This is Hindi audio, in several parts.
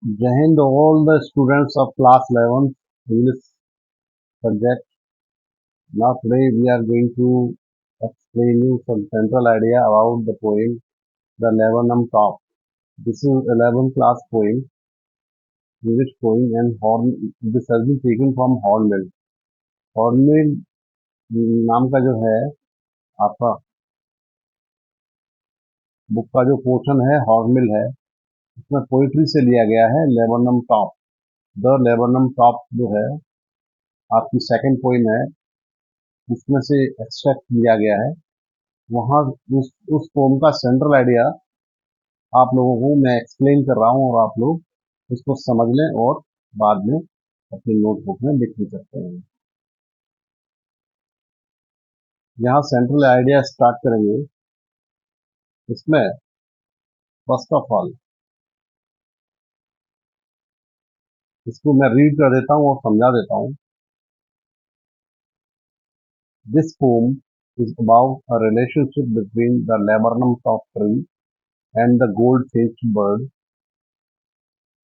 Jai Hind, all the students of class 11 English subject. Now today we are going to explain you some central idea about the poem The Laburnum Top. This is 11th class poem, English poem, and this has been taken from Hornbill. Hornbill नाम का जो है आपका बुक का जो पोर्शन है हॉर्नबिल है, इसमें पोइट्री से लिया गया है laburnum top. The laburnum top जो है आपकी सेकंड पोइम है, उसमें से एक्सट्रैक्ट लिया गया है। वहाँ उस पोम का सेंट्रल आइडिया आप लोगों को मैं एक्सप्लेन कर रहा हूँ और आप लोग उसको समझ लें और बाद में अपनी नोटबुक में लिख भी सकते हैं। यहाँ सेंट्रल आइडिया स्टार्ट करेंगे। इसमें फर्स्ट ऑफ ऑल इसको मैं रीड कर देता हूँ और समझा देता हूँ। This pome is about a relationship between the laburnum top tree and the gold Finch bird.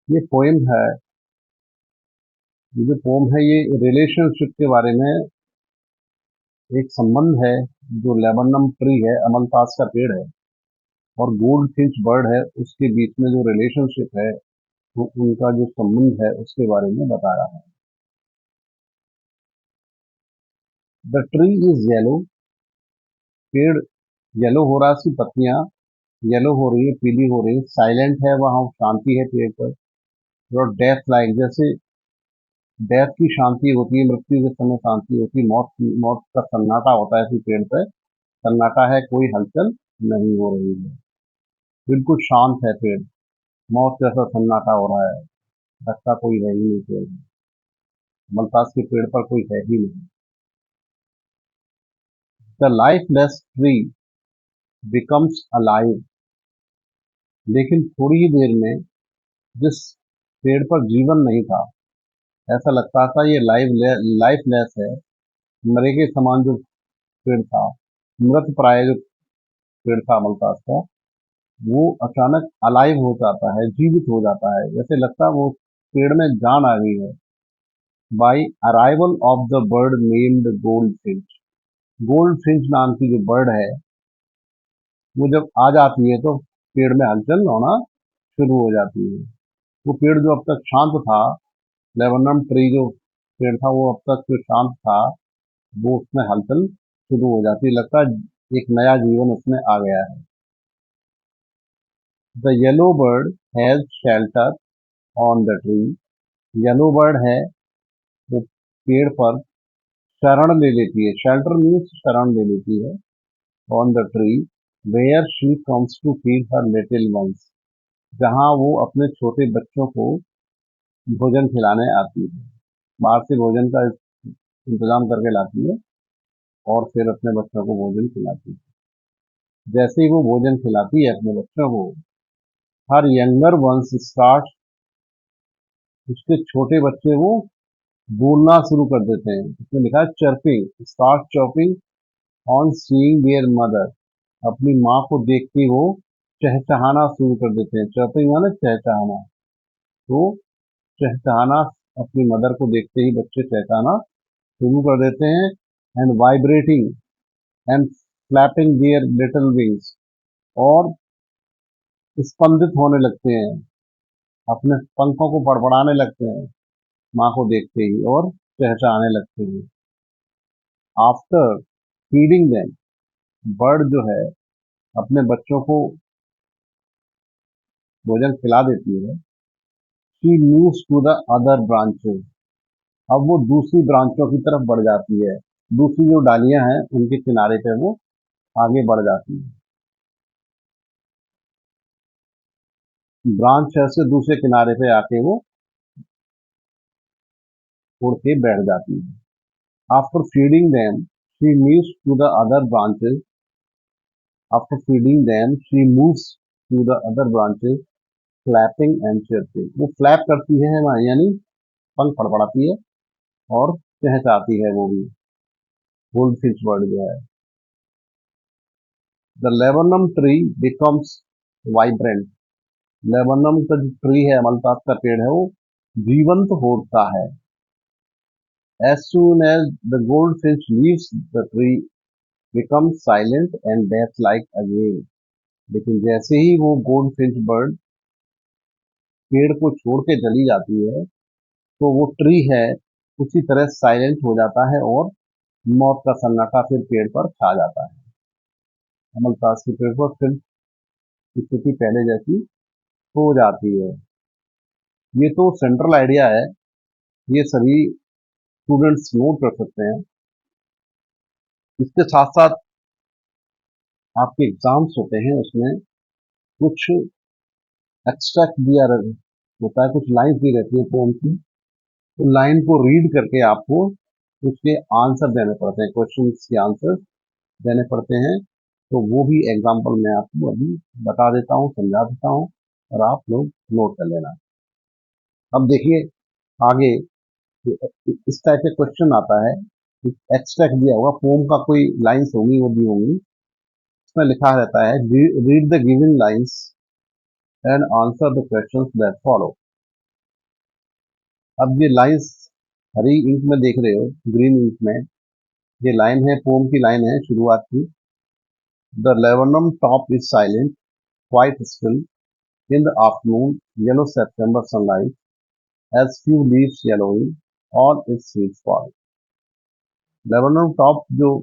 ये पोएम है, ये जो पोम है ये रिलेशनशिप के बारे में एक संबंध है। जो लेबनम ट्री है, अमलतास का पेड़ है, और गोल्ड फिंच बर्ड है, उसके बीच में जो रिलेशनशिप है, तो उनका जो संबंध है उसके बारे में बता रहा है। द ट्री इज येलो, पेड़ येलो हो रहा है, उसकी पत्तियां येलो हो रही है, पीली हो रही है, साइलेंट है, वहां शांति है पेड़ पर। और डेथ लाइक, जैसे डेथ की शांति होती है, मृत्यु के समय शांति होती है, मौत का सन्नाटा होता है, इसी पेड़ पर सन्नाटा है, कोई हलचल नहीं हो रही है, बिल्कुल शांत है पेड़। मौत जैसा सन्नाटा हो रहा है, लगता कोई है ही नहीं पेड़ में, मलतास के पेड़ पर कोई है ही नहीं। The lifeless tree becomes alive, लेकिन थोड़ी ही देर में जिस पेड़ पर जीवन नहीं था, ऐसा लगता था ये लाइफलेस है, मरे के समान जो पेड़ था, मृत प्राय जो पेड़ था मलतास का, वो अचानक अलाइव हो जाता है, जीवित हो जाता है, जैसे लगता वो पेड़ में जान आ गई है। By arrival of the bird named gold Finch, gold Finch नाम की जो बर्ड है, वो जब आ जाती है तो पेड़ में हलचल होना शुरू हो जाती है। वो पेड़ जो अब तक शांत था, लेबनम ट्री जो पेड़ था, वो अब तक जो शांत था, वो उसमें हलचल शुरू हो जाती है, लगता है एक नया जीवन उसमें आ गया है। The yellow bird has shelter on the tree, yellow bird है वो पेड़ पर शरण ले लेती है, शेल्टर मीन्स शरण ले लेती है, on the tree where she comes to feed her little ones, जहाँ वो अपने छोटे बच्चों को भोजन खिलाने आती है। बाहर से भोजन का इंतजाम करके लाती है और फिर अपने बच्चों को भोजन खिलाती है। जैसे ही वो भोजन खिलाती है अपने बच्चों को, हर यंगर वंस स्टार्ट, उसके छोटे बच्चे वो बोलना शुरू कर देते हैं। इसमें लिखा है chirping, start chirping on seeing there mother, अपनी माँ को देख के वो चहचहाना शुरू कर देते हैं। चर्पिंग माने चहचहाना, तो चहचहाना अपनी मदर को देखते ही बच्चे चहचहाना शुरू कर देते हैं। And vibrating and flapping their little wings, और स्पंदित होने लगते हैं, अपने पंखों को फड़फड़ाने लगते हैं माँ को देखते ही, और चहचहाने लगते हैं। आफ्टर फीडिंग देम, बर्ड जो है अपने बच्चों को भोजन खिला देती है। She moves to the other branches, अब वो दूसरी ब्रांचों की तरफ बढ़ जाती है, दूसरी जो डालियां हैं उनके किनारे पे वो आगे बढ़ जाती है। ब्रांच है से दूसरे किनारे पे आके वो उड़ के बैठ जाती है। After feeding them she moves to the other branches, after feeding them she moves to the other branches flapping and chirping, वो फ्लैप करती है यानी पंख फड़फड़ाती है और चहचहाती है वो भी, गोल्ड फिश बर्ड जो है। The laburnum tree becomes vibrant, laburnum का जो ट्री है, अमलतास का पेड़ है, वो जीवंत होता है। As soon as the goldfinch leaves the tree, becomes silent and death-like again. लेकिन जैसे ही वो गोल्डफिंच बर्ड पेड़ को छोड़ के चली जाती है, तो वो ट्री है उसी तरह साइलेंट हो जाता है और मौत का सन्नाटा फिर पेड़ पर छा जाता है। अमलतास के पेड़ पर फिर स्थिति पहले जैसी हो जाती है। ये तो सेंट्रल आइडिया है, ये सभी स्टूडेंट्स नोट कर सकते हैं। इसके साथ साथ आपके एग्जाम्स होते हैं, उसमें कुछ एक्सट्रैक्ट दिया होता है, कुछ लाइन्स दी रहती है पोम की, तो लाइन को रीड करके आपको उसके आंसर देने पड़ते हैं, क्वेश्चंस के आंसर देने पड़ते हैं। तो वो भी एग्जाम्पल मैं आपको अभी बता देता हूँ, समझा देता हूँ, और आप लोग नोट कर लेना। अब देखिए आगे इस टाइप के क्वेश्चन आता है, एक्सट्रैक्ट दिया होगा, पोम का कोई लाइन्स होंगी, वो दी होंगी, इसमें लिखा रहता है read the given lines and answer the questions that follow. अब ये लाइन्स हरी इंक में देख रहे हो, ग्रीन इंक में, ये लाइन है, पोम की लाइन है शुरुआत की। The laburnum top is silent, quite still in the afternoon, yellow September sunlight, as few leaves yellowing, all its seeds fall. Laburnum top जो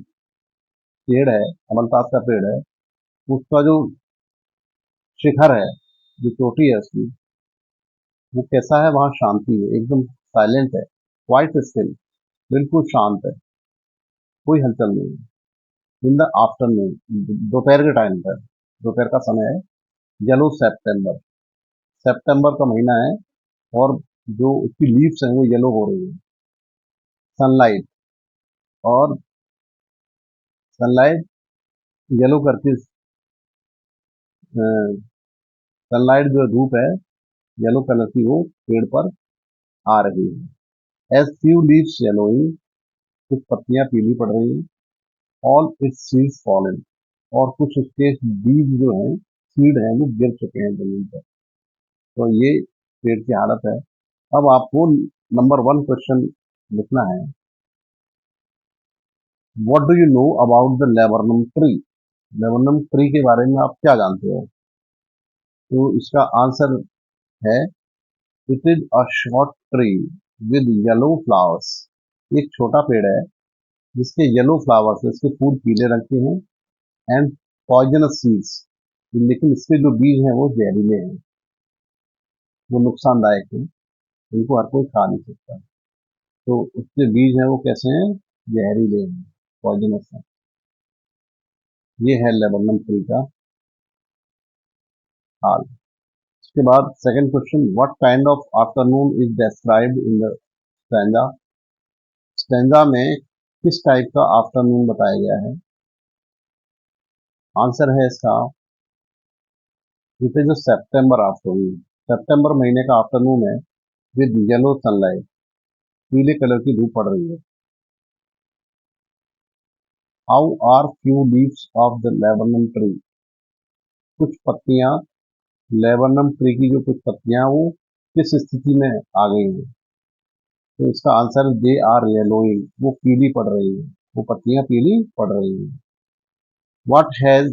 पेड़ है, अमलतास का पेड़ है, उसका जो शिखर है, जो चोटी है उसकी, वो कैसा है, वहां शांति है, एकदम साइलेंट है, क्वाइट स्टिल, बिल्कुल शांत है, कोई हलचल नहीं है। इन द आफ्टरनून, दोपहर के टाइम पर, दोपहर का समय है, येलो सेप्टेम्बर, सितंबर का महीना है, और जो उसकी लीव्स हैं वो येलो हो रही है। सनलाइट, और सनलाइट येलो करके, सनलाइट जो धूप है येलो कलर की वो पेड़ पर आ रही है। एज फ्यू लीव्स येलोइंग, कुछ पत्तियां पीली पड़ रही हैं। ऑल इट्स सीड्स फॉलन, और कुछ उसके बीज जो हैं, सीड हैं, वो गिर चुके हैं जमीन पर। तो ये पेड़ की हालत है। अब आपको नंबर 1 क्वेश्चन लिखना है, what do you know about the laburnum tree. Laburnum tree के बारे में आप क्या जानते हो। तो इसका आंसर है, it is a short tree with yellow flowers. एक छोटा पेड़ है जिसके येलो फ्लावर्स है, इसके फूल पीले रंग के हैं, एंड पॉइजनस सीड्स, लेकिन इसके जो बीज हैं वो जहरीले हैं, वो नुकसानदायक हैं, इनको हर कोई खा नहीं सकता। तो उसके बीज हैं वो कैसे हैं, जहरीले हैं, पॉइजनस हैं। ये है लेबनम ट्री का हाल। उसके बाद second question, what kind of afternoon is described in the stanza. Stanza में किस टाइप का आफ्टरनून बताया गया है। आंसर है इसका, it is a September afternoon, सितंबर महीने का आफ्टरनून है, विद येलो सनलाइट, पीले कलर की धूप पड़ रही है। How are few leaves of the laburnum tree. कुछ पत्तियां, लेबनम ट्री की जो कुछ पत्तियां, वो किस स्थिति में आ गई हैं। तो इसका आंसर, दे आर येलोइंग, वो पीली पड़ रही है, वो पत्तियां पीली पड़ रही हैं। What has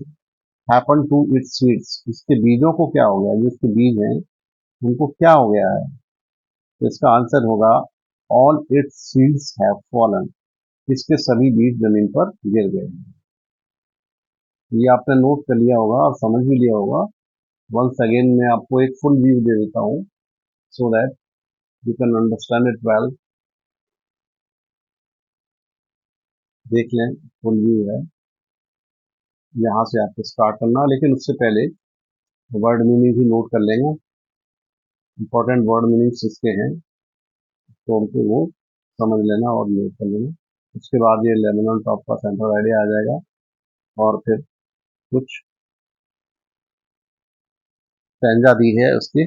happen to its seeds, इसके बीजों को क्या हो गया, जो इसके बीज हैं उनको क्या हो गया है। तो इसका आंसर होगा, all its seeds have fallen, इसके सभी बीज जमीन पर गिर गए हैं। ये आपने नोट कर लिया होगा और समझ भी लिया होगा। वंस अगेन मैं आपको एक फुल व्यू दे देता हूँ, so that you can understand it well. देख लें, फुल व्यू है, यहाँ से आपको स्टार्ट करना, लेकिन उससे पहले वर्ड मीनिंग भी नोट कर लेंगे, इंपॉर्टेंट वर्ड मीनिंग्स इसके हैं, तो उनको वो समझ लेना और नोट कर लेना। उसके बाद ये लेबनन टॉप का सेंट्रल आइडिया आ जाएगा, और फिर कुछ स्टैंजा दी है, उसके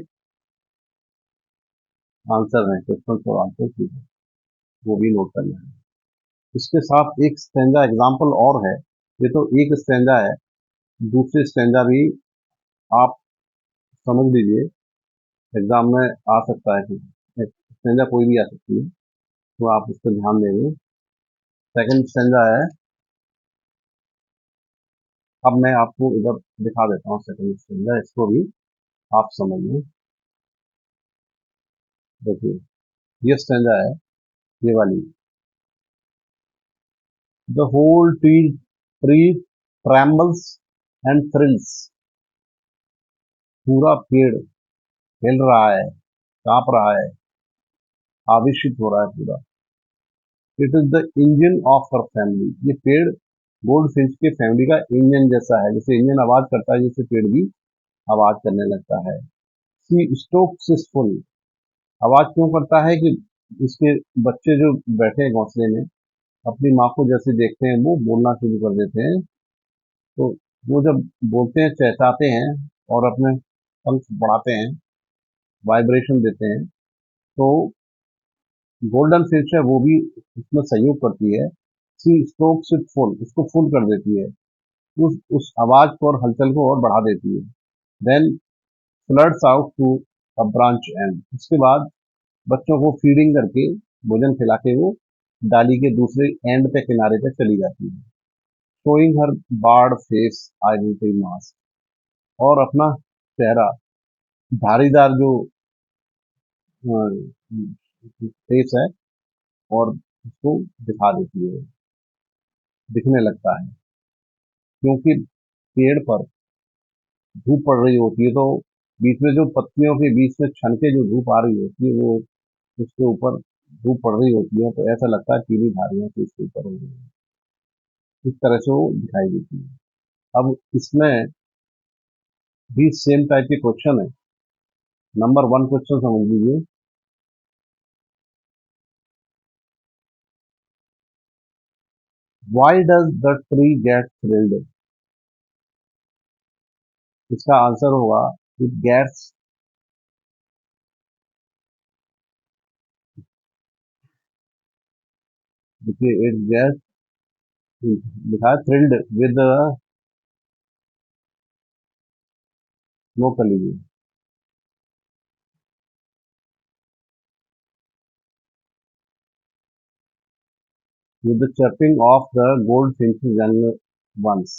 आंसर हैं, क्वेश्चन और आंसर की है, वो भी नोट करना है। इसके साथ एक स्टैंजा एग्जाम्पल और है, ये तो एक स्टैंजा है, दूसरे स्टैंजा भी आप समझ लीजिए, एग्जाम में आ सकता है कि स्टेंजा कोई भी आ सकती है, तो आप उस पर ध्यान देंगे। सेकंड स्टेंजा है, अब मैं आपको इधर दिखा देता हूँ सेकंड स्टेंजा, इसको भी आप समझ लें। देखिए, ये स्टेंजा है, ये वाली, the whole tree trembles and thrills, पूरा पेड़ हिल रहा है, कांप रहा है, आविष्ट हो रहा है पूरा। It is the engine of her family, ये पेड़ गोल्ड फिंच के फैमिली का इंजन जैसा है, जैसे इंजन आवाज करता है जैसे पेड़ भी आवाज करने लगता है। सी स्टोक्स इज फुल, आवाज क्यों करता है कि इसके बच्चे जो बैठे हैं घोंसले में अपनी माँ को जैसे देखते हैं वो बोलना शुरू कर देते हैं, तो वो जब बोलते हैं चहचाते हैं और अपने पंख बढ़ाते हैं, वाइब्रेशन देते हैं, तो गोल्डन फिश है वो भी इसमें सहयोग करती है। सी स्ट्रोक्स इट फुल, इसको फुल कर देती है, उस आवाज को और हलचल को और बढ़ा देती है। Then floods out to a branch end, उसके बाद बच्चों को फीडिंग करके भोजन खिला के वो डाली के दूसरे एंड पे किनारे पे चली जाती है। Showing her barred face identity mask, और अपना चेहरा धारीदार जो फेस है और उसको दिखा देती है, दिखने लगता है, क्योंकि पेड़ पर धूप पड़ रही होती है, तो बीच में जो पत्तियों के बीच में छन के जो धूप आ रही होती है वो उसके ऊपर धूप पड़ रही होती है, तो ऐसा लगता है पीली धारियां से इसके ऊपर हो रही है, इस तरह से वो दिखाई देती है। अब इसमें भी सेम टाइप के क्वेश्चन है। नंबर वन क्वेश्चन समझ लीजिए, why does the tree get thrilled, इसका आंसर होगा इट गेट्स, देखिए इट गेट्स, लिखा है थ्रिल्ड विद, नो कर लीजिए, with the chirping of the goldfinch young ones,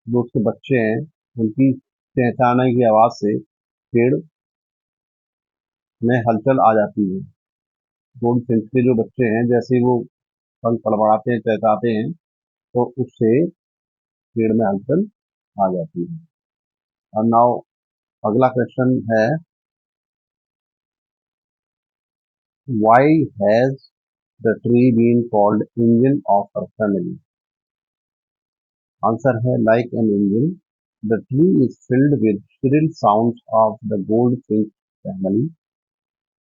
जो उसके बच्चे हैं उनकी चहचहाने की आवाज से पेड़ में हलचल आ जाती है। गोल्ड फिंच के जो बच्चे हैं जैसे ही वो पंख फड़फड़ाते हैं चहचहाते हैं, तो उससे पेड़ में हलचल आ जाती है। और नाउ अगला क्वेश्चन है, why has the tree been called engine of a family, answer है like an engine the tree is filled with shrill sounds of the goldfinch family,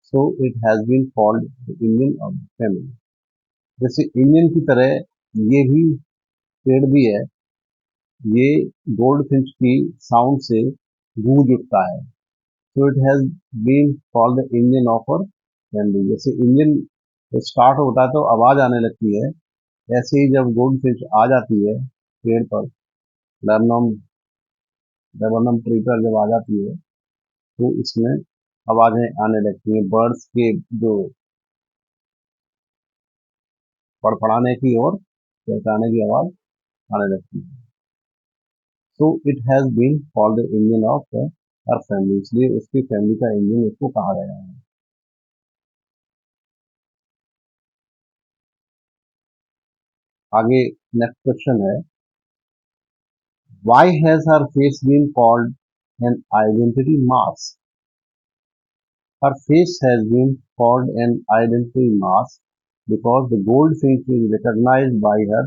so it has been called the engine of the family। जैसे इंजन की तरह ये भी पेड़ भी है, ये गोल्ड फिंच की साउंड से गूंज उठता है, so it has been called the engine of our family। जैसे इंजन स्टार्ट होता है तो आवाज आने लगती है, ऐसे ही जब गोल्ड फिंच आ जाती है पेड़ पर, लैबनम लेबनम ट्री पर जब आ जाती है, तो इसमें आवाजें आने लगती हैं, बर्ड्स के जो फड़फड़ाने की और चहचहाने की आवाज आने लगती है। So it has been called the engine of the her family, इसलिए उसकी फैमिली का इंजन उसको कहा गया है। आगे नेक्स्ट क्वेश्चन है, why has her face been called an identity mask, her face has been called an identity mask because the goldfinch is recognized by her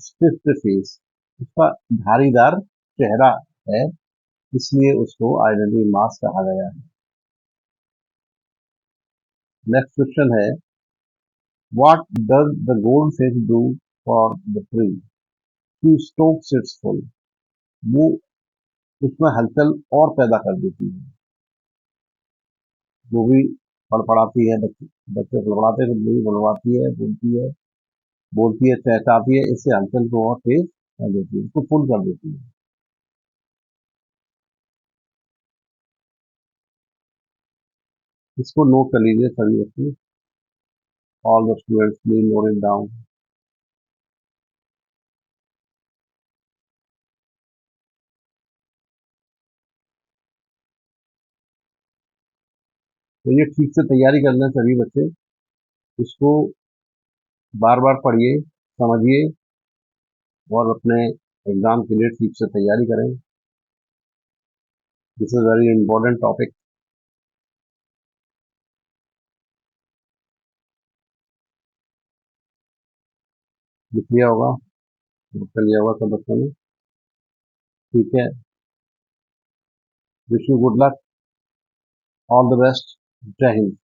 stiff face। उसका धारीदार चेहरा है, इसलिए उसको आइडेंटिटी मास्क कहा गया है। नेक्स्ट क्वेश्चन है, what does the goldfish do for the tree, she Stokes it's full, वो उसमें हलचल और पैदा कर देती है, वो भी फड़फड़ाती है, बच्चे बच्चे फड़फड़ाते हैं तो वो भी फड़फड़ाती है, बोलती है चहचहाती है, इससे हलचल को और तेज कर देती है, उसको फुल कर देती है। इसको नोट कर लीजिए सभी बच्चे, all the students please note it down. तो ये ठीक से तैयारी करना सभी बच्चे, इसको बार बार पढ़िए, समझिए और अपने एग्जाम के लिए ठीक से तैयारी करें। This is very important topic. लिख लिया होगा, नोट कर लिया होगा सब बच्चों ने, ठीक है। Wish you good luck, all the best, जय हिंद।